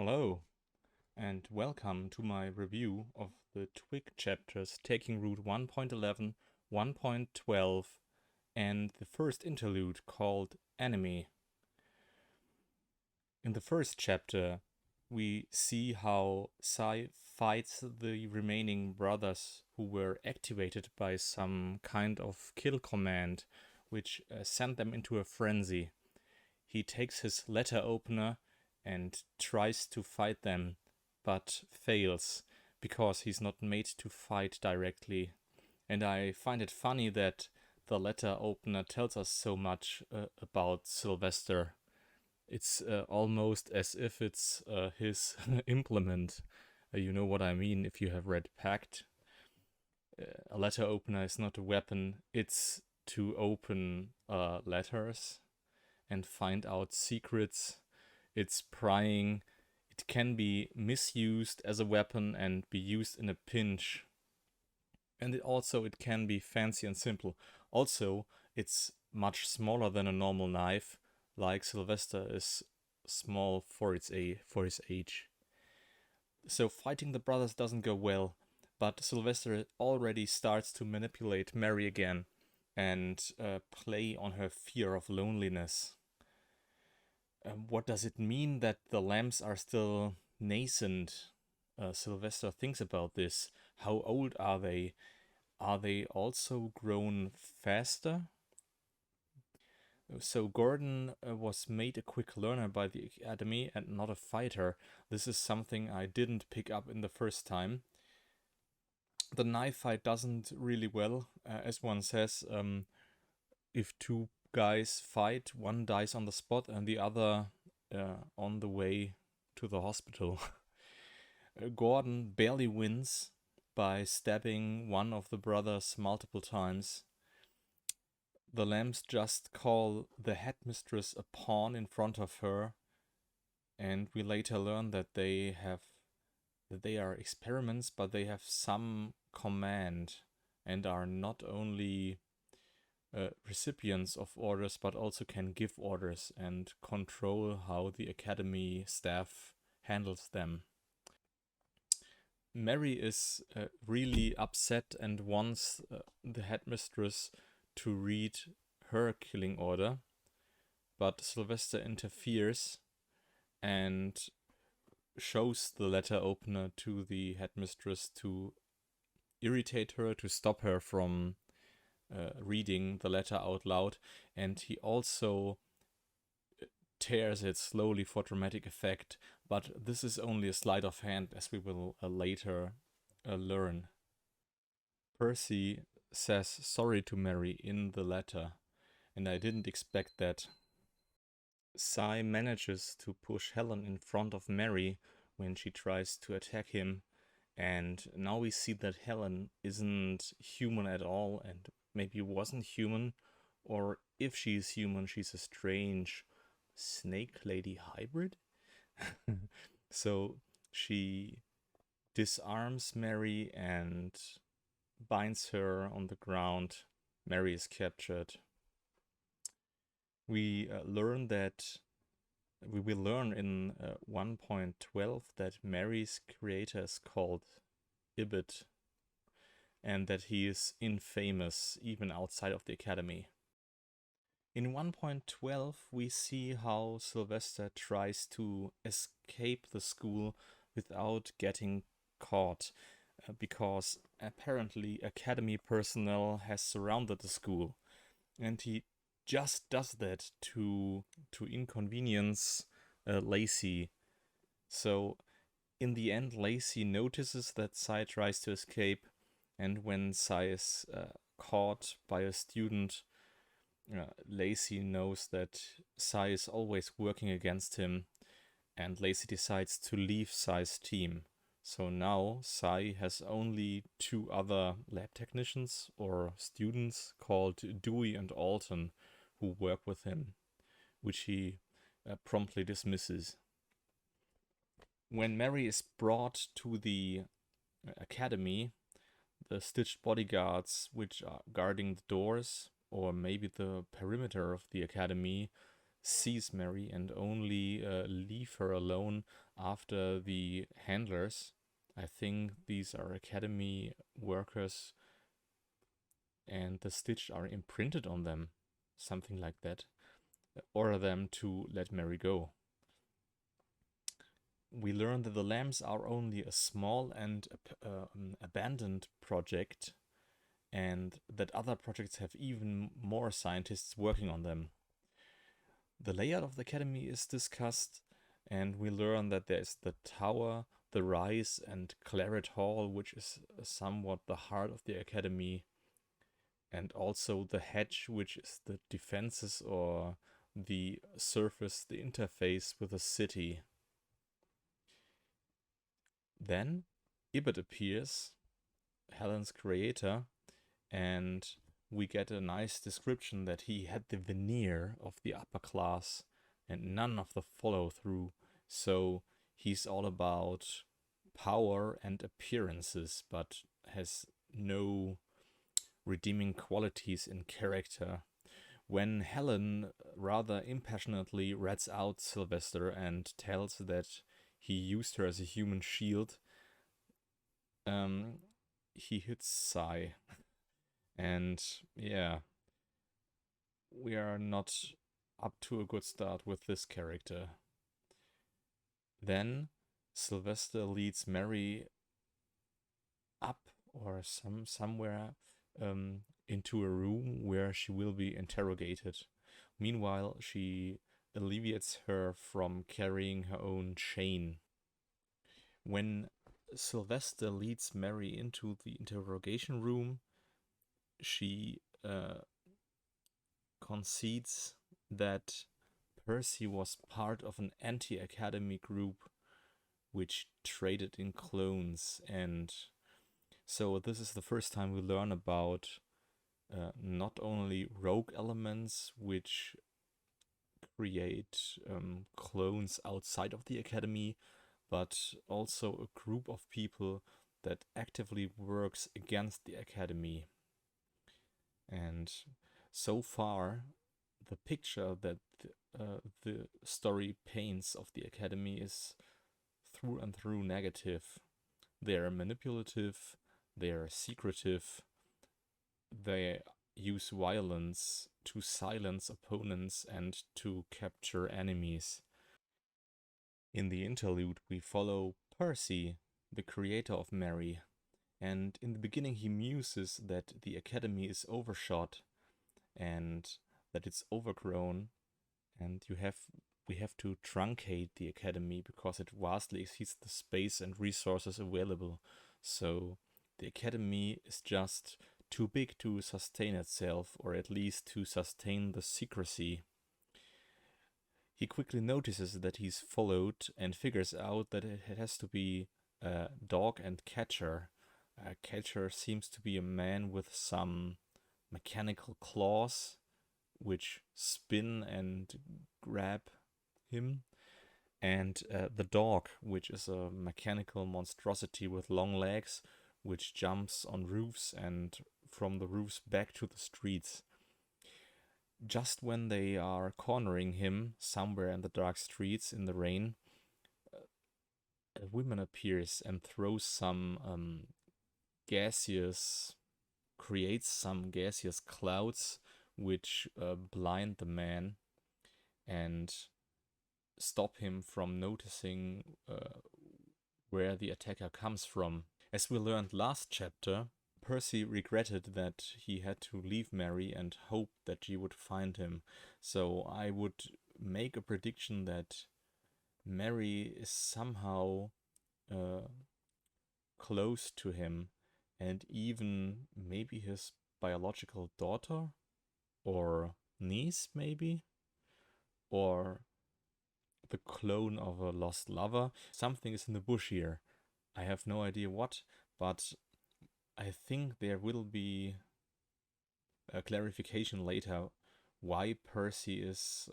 Hello, and welcome to my review of the Twig chapters taking root 1.11, 1.12, and the first interlude called Enemy. In the first chapter, we see how Sai fights the remaining brothers who were activated by some kind of kill command, which sent them into a frenzy. He takes his letter opener and tries to fight them, but fails because he's not made to fight directly. And I find it funny that the letter opener tells us so much about Sylvester. It's almost as if it's his implement. You know what I mean if you have read Pact. A letter opener is not a weapon, it's to open letters and find out secrets. It's prying. It can be misused as a weapon and be used in a pinch. And it can be fancy and simple. Also, it's much smaller than a normal knife, like Sylvester is small for his age. So fighting the brothers doesn't go well, but Sylvester already starts to manipulate Mary again and play on her fear of loneliness. What does it mean that the lambs are still nascent? Sylvester thinks about this. How old are they? Are they also grown faster? So Gordon was made a quick learner by the academy and not a fighter. This is something I didn't pick up in the first time. The knife fight doesn't really well, as one says. If two guys fight, one dies on the spot and the other on the way to the hospital. Gordon barely wins by stabbing one of the brothers multiple times. The lambs just call the headmistress a pawn in front of her, and we later learn that they are experiments, but they have some command and are not only recipients of orders, but also can give orders and control how the academy staff handles them. Mary is really upset and wants the headmistress to read her killing order, but Sylvester interferes and shows the letter opener to the headmistress to irritate her, to stop her from reading the letter out loud, and he also tears it slowly for dramatic effect, but this is only a sleight of hand, as we will later learn. Percy says sorry to Mary in the letter, and I didn't expect that. Sai manages to push Helen in front of Mary when she tries to attack him, and now we see that Helen isn't human at all, and maybe wasn't human, or if she's human, she's a strange snake lady hybrid. So she disarms Mary and binds her on the ground. Mary is captured. We will learn in 1.12 that Mary's creator is called Ibid, and that he is infamous even outside of the academy. In 1.12 we see how Sylvester tries to escape the school without getting caught, because apparently academy personnel has surrounded the school, and he just does that to inconvenience Lacey. So in the end, Lacey notices that Sai tries to escape, and when Sai is caught by a student, Lacey knows that Sai is always working against him, and Lacey decides to leave Sai's team. So now Sai has only two other lab technicians or students called Dewey and Alton who work with him, which he promptly dismisses. When Mary is brought to the academy, the stitched bodyguards which are guarding the doors or maybe the perimeter of the academy sees Mary and only leave her alone after the handlers, I think these are academy workers, and the stitch are imprinted on them, something like that, order them to let Mary go. We learn that the lamps are only a small and abandoned project, and that other projects have even more scientists working on them. The layout of the academy is discussed, and we learn that there's the tower, the rise, and Claret Hall, which is somewhat the heart of the academy, and also the hedge, which is the defenses or the surface, the interface with the city. Then Ibet appears, Helen's creator, and we get a nice description that he had the veneer of the upper class and none of the follow-through. So he's all about power and appearances, but has no redeeming qualities in character. When Helen rather impassionately rats out Sylvester and tells that he used her as a human shield, he hits Sai. And yeah, we are not up to a good start with this character. Then Sylvester leads Mary up or somewhere into a room where she will be interrogated. Meanwhile, she alleviates her from carrying her own chain. When Sylvester leads Mary into the interrogation room, she concedes that Percy was part of an anti-academy group which traded in clones, and so this is the first time we learn about not only rogue elements which create clones outside of the academy, but also a group of people that actively works against the academy. And so far, the picture that the story paints of the academy is through and through negative. They are manipulative, they are secretive, they use violence to silence opponents and to capture enemies. In the interlude, we follow Percy, the creator of Mary, and in the beginning he muses that the academy is overshot and that it's overgrown, and we have to truncate the academy because it vastly exceeds the space and resources available. So the academy is just too big to sustain itself, or at least to sustain the secrecy. He quickly notices that he's followed and figures out that it has to be a dog and catcher. Catcher seems to be a man with some mechanical claws which spin and grab him, and the dog, which is a mechanical monstrosity with long legs, which jumps on roofs and from the roofs back to the streets. Just when they are cornering him somewhere in the dark streets in the rain, a woman appears and throws some creates some gaseous clouds which blind the man and stop him from noticing where the attacker comes from. As we learned last chapter, Percy regretted that he had to leave Mary and hoped that she would find him. So I would make a prediction that Mary is somehow close to him, and even maybe his biological daughter or niece, maybe, or the clone of a lost lover. Something is in the bush here. I have no idea what, but I think there will be a clarification later why Percy is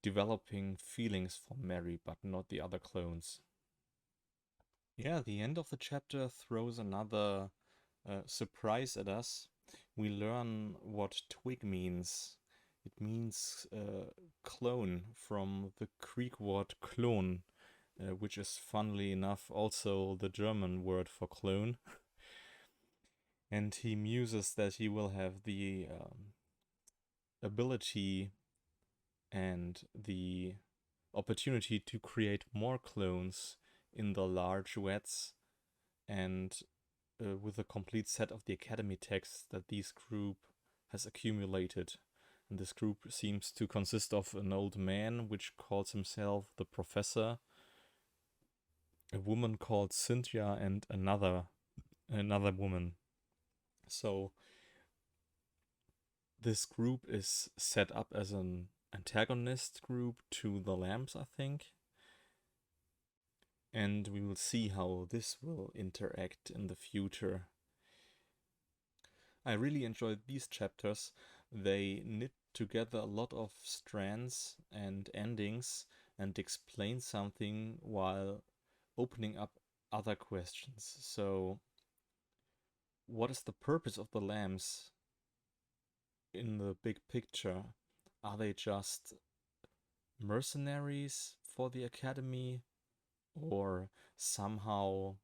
developing feelings for Mary, but not the other clones. Yeah, the end of the chapter throws another surprise at us. We learn what Twig means. It means clone from the Greek word clone, which is funnily enough also the German word for clone. And he muses that he will have the ability and the opportunity to create more clones in the large wets, and with a complete set of the academy texts that this group has accumulated. And this group seems to consist of an old man which calls himself the Professor, a woman called Cynthia, and another woman. So this group is set up as an antagonist group to the Lambs, I think. And we will see how this will interact in the future. I really enjoyed these chapters. They knit together a lot of strands and endings and explain something while opening up other questions. So, what is the purpose of the Lambs in the big picture? Are they just mercenaries for the academy, or somehow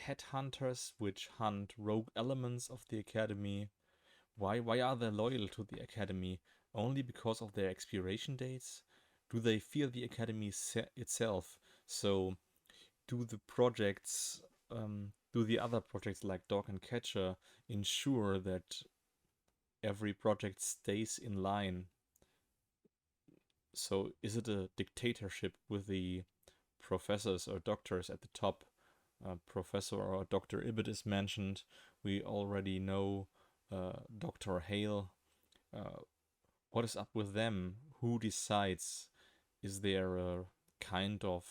headhunters which hunt rogue elements of the academy? Why are they loyal to the academy? Only because of their expiration dates? Do they fear the academy itself? So do the projects, do the other projects like Dog and Catcher ensure that every project stays in line? So is it a dictatorship with the professors or doctors at the top? Professor or Dr. Ibbot is mentioned. We already know Dr. Hale. What is up with them? Who decides? Is there a kind of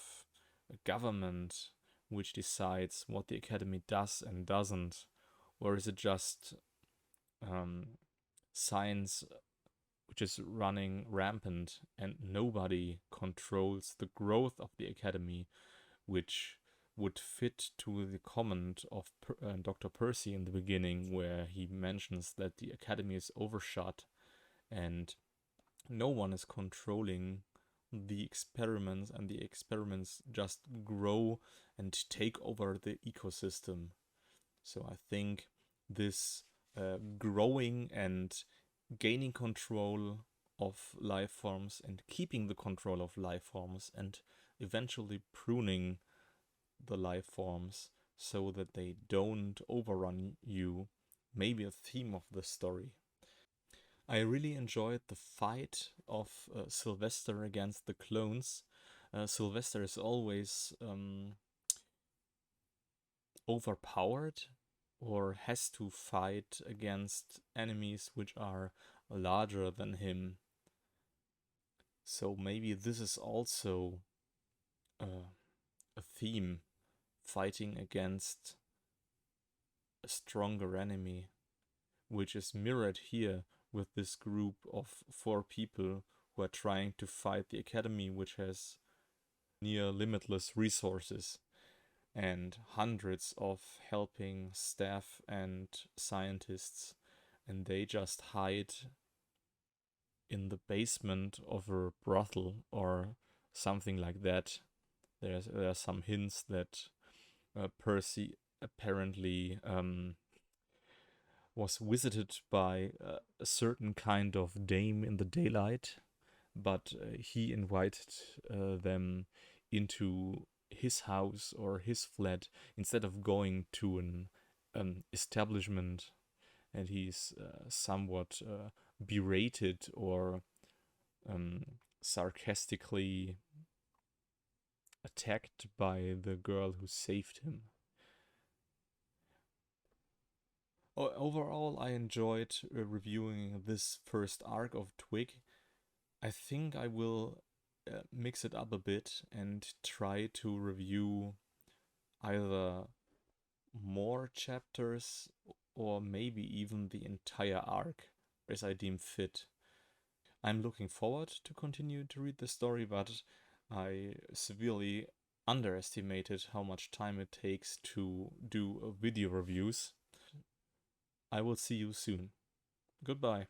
government which decides what the academy does and doesn't? Or is it just science which is running rampant and nobody controls the growth of the academy, which would fit to the comment of Dr. Percy in the beginning, where he mentions that the academy is overshot and no one is controlling the experiments, and the experiments just grow and take over the ecosystem. So I think this growing and gaining control of life forms and keeping the control of life forms and eventually pruning the life forms so that they don't overrun you, maybe a theme of the story. I really enjoyed the fight of Sylvester against the clones. Sylvester is always overpowered or has to fight against enemies which are larger than him. So maybe this is also a theme, fighting against a stronger enemy, which is mirrored here with this group of 4 people who are trying to fight the academy, which has near limitless resources and hundreds of helping staff and scientists, and they just hide in the basement of a brothel or something like that. There are some hints that Percy apparently was visited by a certain kind of dame in the daylight, but he invited them into his house or his flat instead of going to an establishment, and he's somewhat berated or sarcastically attacked by the girl who saved him. Overall, I enjoyed reviewing this first arc of Twig. I think I will mix it up a bit and try to review either more chapters or maybe even the entire arc as I deem fit. I'm looking forward to continue to read the story, but I severely underestimated how much time it takes to do video reviews. I will see you soon. Goodbye.